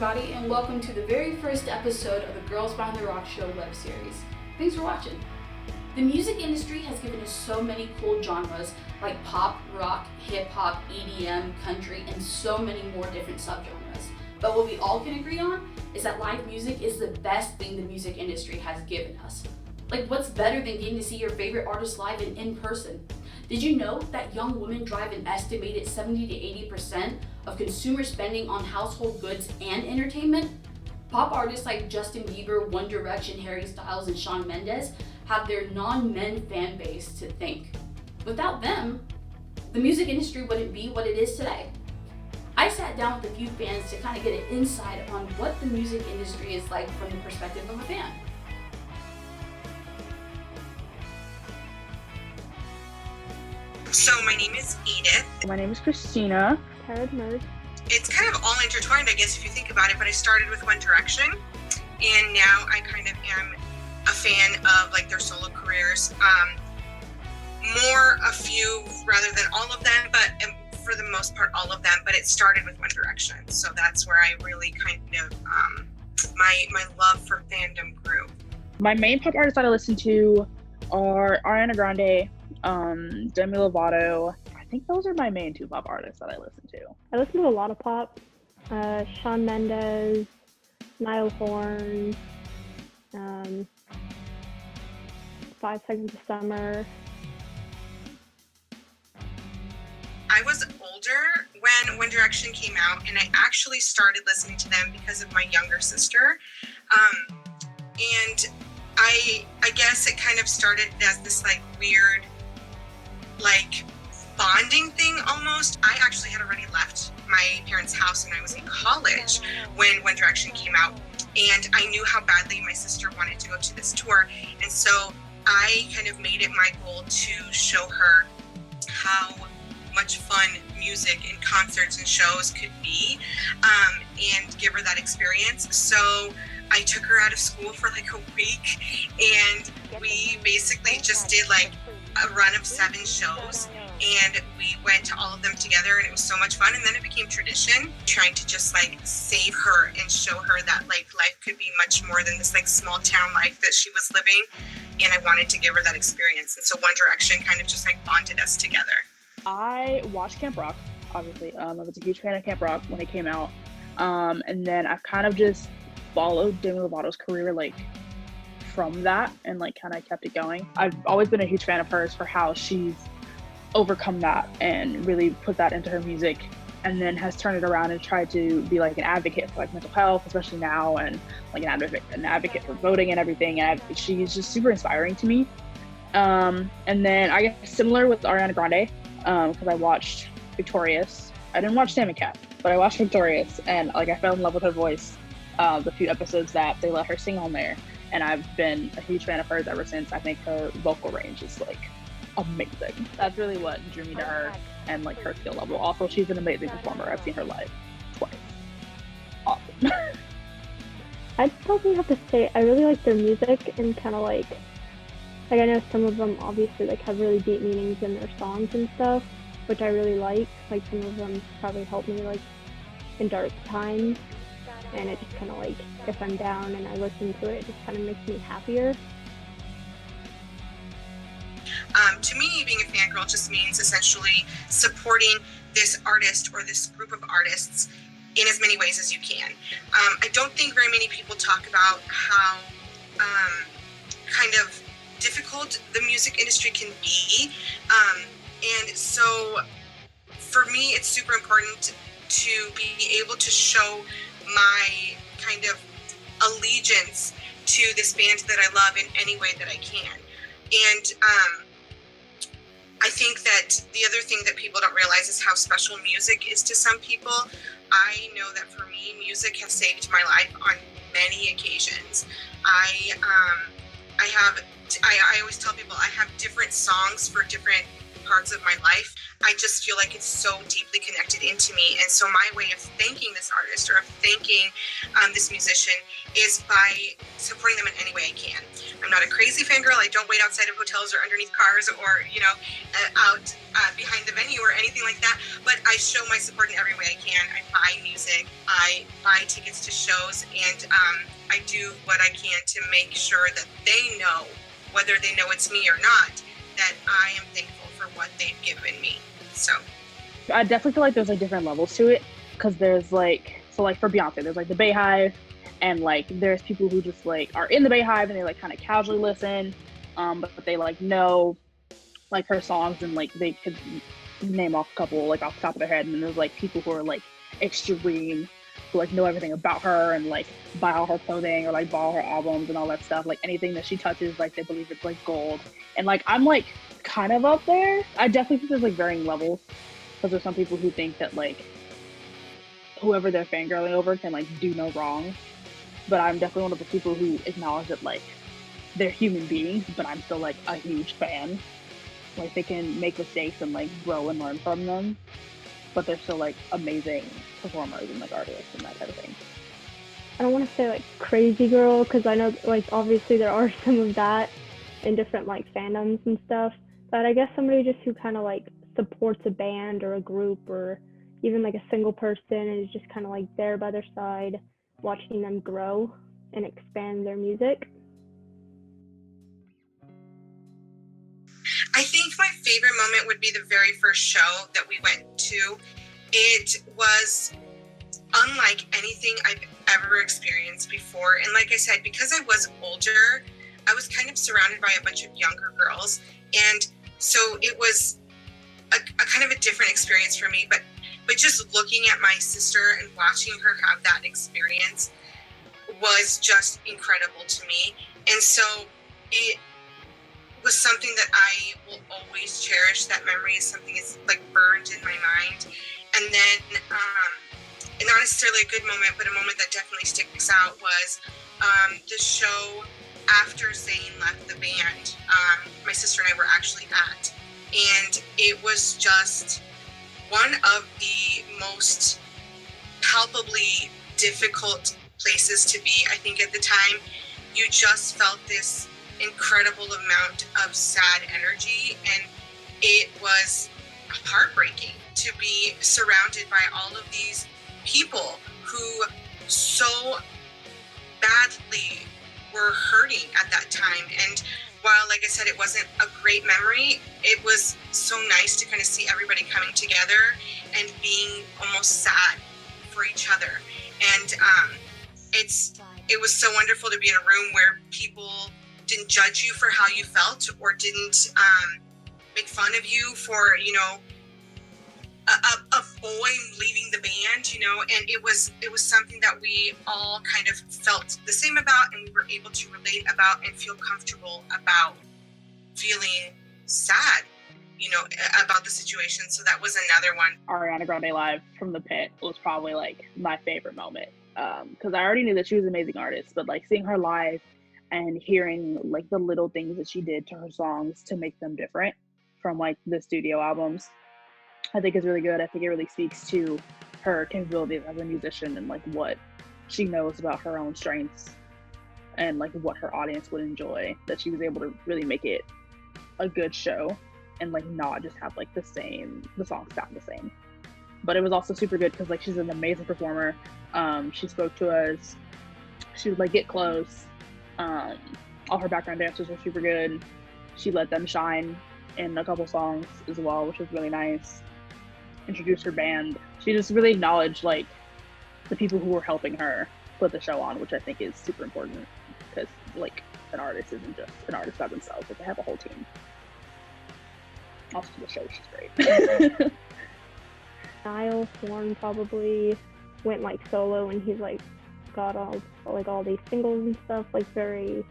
everybody, and welcome to the very first episode of the Girls Behind the Rock Show web series. Thanks for watching. The music industry has given us so many cool genres like pop, rock, hip-hop, EDM, country, and so many more different subgenres. But what we all can agree on is that live music is the best thing the music industry has given us. Like, what's better than getting to see your favorite artist live and in person? Did you know that young women drive an estimated 70 to 80% of consumer spending on household goods and entertainment? Pop artists like Justin Bieber, One Direction, Harry Styles, and Shawn Mendes have their non-men fan base to thank. Without them, the music industry wouldn't be what it is today. I sat down with a few fans to kind of get an insight on what the music industry is like from the perspective of a fan. So my name is Edith. My name is Christina. It's kind of all intertwined, I guess, if you think about it, but I started with One Direction, and now I kind of am a fan of like their solo careers. More a few rather than all of them, but for the most part, all of them, but it started with One Direction. So that's where I really kind of, my love for fandom grew. My main pop artists that I listen to are Ariana Grande, Demi Lovato. I think those are my main two pop artists that I listen to. I listen to a lot of pop. Shawn Mendes, Niall Horan, 5 Seconds of Summer. I was older when One Direction came out, and I actually started listening to them because of my younger sister. And I guess it kind of started as this like weird, like bonding thing almost. I actually had already left my parents' house and I was in college when One Direction came out, and I knew how badly my sister wanted to go to this tour, and so I kind of made it my goal to show her how much fun music and concerts and shows could be, and give her that experience. So I took her out of school for like a week, and we basically just did like a run of 7 shows, and we went to all of them together, and it was so much fun. And then it became tradition, trying to just like save her and show her that like life could be much more than this like small town life that she was living, and I wanted to give her that experience. And so One Direction kind of just like bonded us together. I watched Camp Rock, obviously. I was a huge fan of Camp Rock when it came out, and then I've kind of just followed Demi Lovato's career like from that and like kind of kept it going. I've always been a huge fan of hers for how she's overcome that and really put that into her music, and then has turned it around and tried to be like an advocate for like mental health, especially now, and like an advocate for voting and everything. And she's just super inspiring to me. And then I guess similar with Ariana Grande, because I watched Victorious. I didn't watch Sam and Cat, but I watched Victorious, and like I fell in love with her voice the few episodes that they let her sing on there, and I've been a huge fan of hers ever since. I think her vocal range is like amazing. That's really what drew me to her, and like her skill level. Also, she's an amazing performer. I've seen her live twice. Awesome. I'd probably have to say I really like their music, and kind of like I know some of them obviously like have really deep meanings in their songs and stuff, which I really like. Like some of them probably help me like in dark times, and it just kind of like if I'm down and I listen to it, it just kind of makes me happier. To me, being a fangirl just means essentially supporting this artist or this group of artists in as many ways as you can. I don't think very many people talk about how kind of difficult the music industry can be. And so for me, it's super important to be able to show my kind of allegiance to this band that I love in any way that I can. And I think that the other thing that people don't realize is how special music is to some people. I know that for me, music has saved my life on many occasions. I always tell people I have different songs for different parts of my life. I just feel like it's so deeply connected into me. And so my way of thanking this artist or of thanking this musician is by supporting them in any way I can. I'm not a crazy fangirl. I don't wait outside of hotels or underneath cars or, out behind the venue or anything like that. But I show my support in every way I can. I buy music. I buy tickets to shows. And I do what I can to make sure that they know, whether they know it's me or not, that I am thankful for what they've given me. So I definitely feel like there's like different levels to it, because there's like, so like for Beyonce, there's like the Bayhive, and like there's people who just like are in the Bayhive and they like kind of casually listen, but they like know like her songs and like they could name off a couple like off the top of their head. And then there's like people who are like extreme, who like know everything about her and like buy all her clothing or like buy all her albums and all that stuff. Like anything that she touches, like they believe it's like gold. And like I'm like kind of up there. I definitely think there's like varying levels, because there's some people who think that like whoever they're fangirling over can like do no wrong. But I'm definitely one of the people who acknowledge that like they're human beings, but I'm still like a huge fan. Like they can make mistakes and like grow and learn from them, but they're still like amazing performers and like artists and that type of thing. I don't want to say like crazy girl, because I know like obviously there are some of that in different like fandoms and stuff, but I guess somebody just who kind of like supports a band or a group or even like a single person and is just kind of like there by their side, watching them grow and expand their music. I think my favorite moment would be the very first show that we went to. It was unlike anything I've ever experienced before. And like I said, because I was older, I was kind of surrounded by a bunch of younger girls. And so it was a kind of a different experience for me. But just looking at my sister and watching her have that experience was just incredible to me. And so it was something that I will always cherish. That memory is something that's like burned in my mind. And then, and not necessarily a good moment, but a moment that definitely sticks out was the show after Zayn left the band. My sister and I were actually at, and it was just one of the most palpably difficult places to be. I think at the time, you just felt this incredible amount of sad energy, and it was heartbreaking to be surrounded by all of these people who so badly were hurting at that time. And while, like I said, it wasn't a great memory, it was so nice to kind of see everybody coming together and being almost sad for each other. And it was so wonderful to be in a room where people didn't judge you for how you felt or didn't make fun of you for, a boy leaving the band, and it was something that we all kind of felt the same about, and we were able to relate about and feel comfortable about feeling sad, about the situation. So that was another one. Ariana Grande live from the pit was probably like my favorite moment, because I already knew that she was an amazing artist, but like seeing her live and hearing like the little things that she did to her songs to make them different from like the studio albums, I think is really good. I think it really speaks to her capabilities as a musician and like what she knows about her own strengths and like what her audience would enjoy, that she was able to really make it a good show and like not just have like the songs sound the same. But it was also super good because like she's an amazing performer. She spoke to us, she would like get close. All her background dancers were super good. She let them shine in a couple songs as well, which was really nice. Introduced her band. She just really acknowledged like the people who were helping her put the show on, which I think is super important, because like an artist isn't just an artist by themselves, but they have a whole team. Also the show, she's great. Niall Horn probably went like solo, and he's like got all these singles and stuff, like very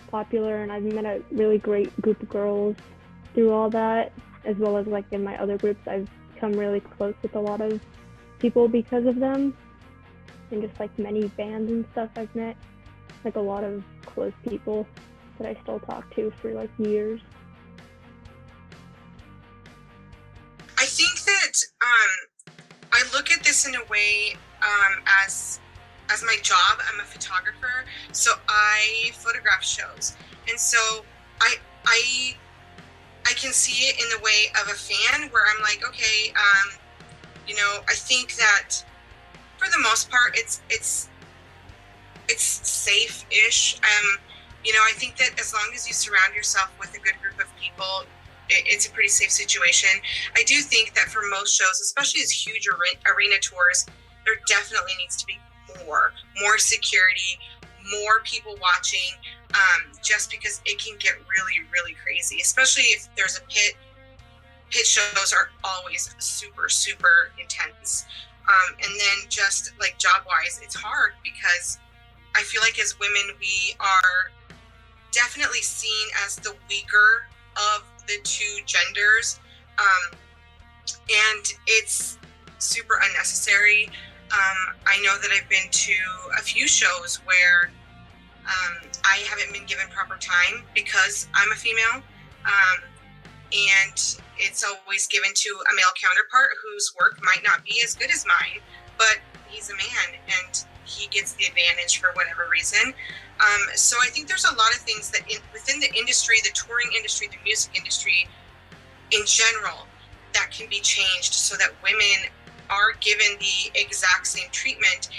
popular, and I've met a really great group of girls through all that, as well as like in my other groups I've become really close with a lot of people because of them, and just like many bands and stuff I've met, like a lot of close people that I still talk to for like years. I think that I look at this in a way as as my job, I'm a photographer, so I photograph shows. And so I can see it in the way of a fan where I'm like, okay, I think that for the most part, it's safe-ish. I think that as long as you surround yourself with a good group of people, it's a pretty safe situation. I do think that for most shows, especially as huge arena tours, there definitely needs to be more security, more people watching, just because it can get really, really crazy, especially if there's a pit. Pit shows are always super, super intense. And then just like job-wise, it's hard because I feel like as women, we are definitely seen as the weaker of the two genders. And it's super unnecessary. I know that I've been to a few shows where I haven't been given proper time because I'm a female. And it's always given to a male counterpart whose work might not be as good as mine, but he's a man and he gets the advantage for whatever reason. So I think there's a lot of things that within the industry, the touring industry, the music industry in general, that can be changed so that women are given the exact same treatment,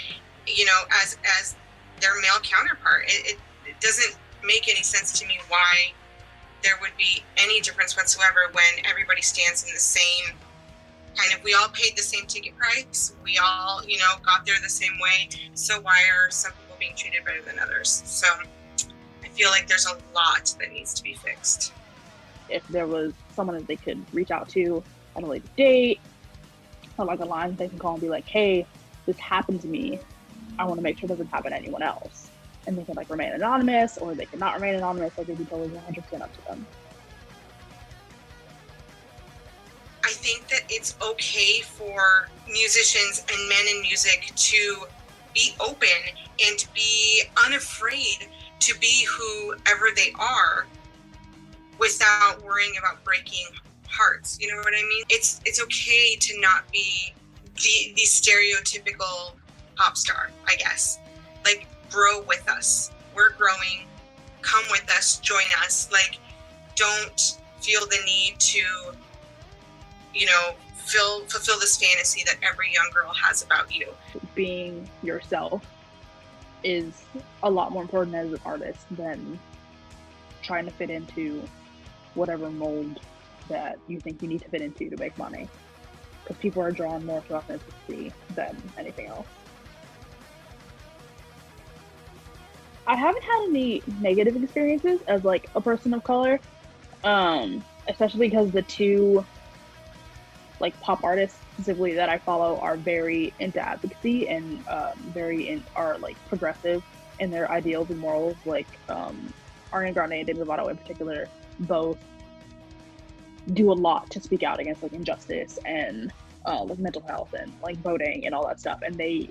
as their male counterpart. It doesn't make any sense to me why there would be any difference whatsoever when everybody stands in the same kind of, we all paid the same ticket price. We all, got there the same way. So why are some people being treated better than others? So I feel like there's a lot that needs to be fixed. If there was someone that they could reach out to at a later date, or like a line they can call and be like, hey, this happened to me. I want to make sure it doesn't happen to anyone else. And they can like remain anonymous, or they can not remain anonymous. Like, they'd be totally 100% up to them. I think that it's okay for musicians and men in music to be open and be unafraid to be whoever they are without worrying about breaking hearts. You know what I mean? It's okay to not be the stereotypical pop star, I guess. Like, grow with us. We're growing. Come with us. Join us. Like, don't feel the need to, fulfill this fantasy that every young girl has about you. Being yourself is a lot more important as an artist than trying to fit into whatever mold that you think you need to fit into to make money. Because people are drawn more to authenticity than anything else. I haven't had any negative experiences as like a person of color, especially because the two like pop artists specifically that I follow are very into advocacy and are like progressive in their ideals and morals. Like Ariana Grande and Demi Lovato in particular both do a lot to speak out against like injustice and like mental health and like voting and all that stuff, and they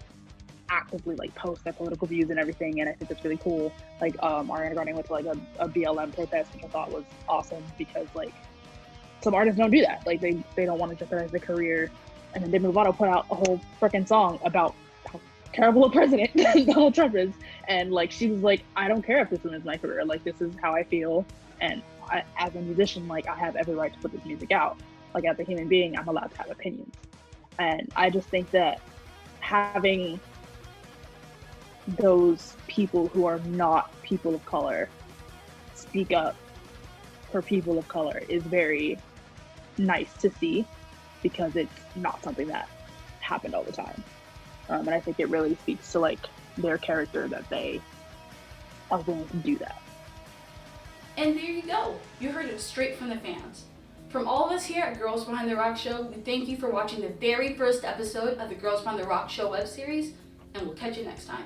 actively like post their political views and everything, and I think that's really cool. Like Ariana Grande went to like a BLM protest, which I thought was awesome, because like some artists don't do that. Like they don't want to jeopardize their career. And then Demi Lovato put out a whole freaking song about how terrible a president Donald Trump is, and like she was like, I don't care if this one is my career, like this is how I feel, and as a musician, like I have every right to put this music out. Like as a human being, I'm allowed to have opinions. And I just think that having those people who are not people of color speak up for people of color is very nice to see, because it's not something that happened all the time. And I think it really speaks to like their character that they are willing to do that. And there you go. You heard it straight from the fans. From all of us here at Girls Behind the Rock Show, we thank you for watching the very first episode of the Girls Behind the Rock Show web series, and we'll catch you next time.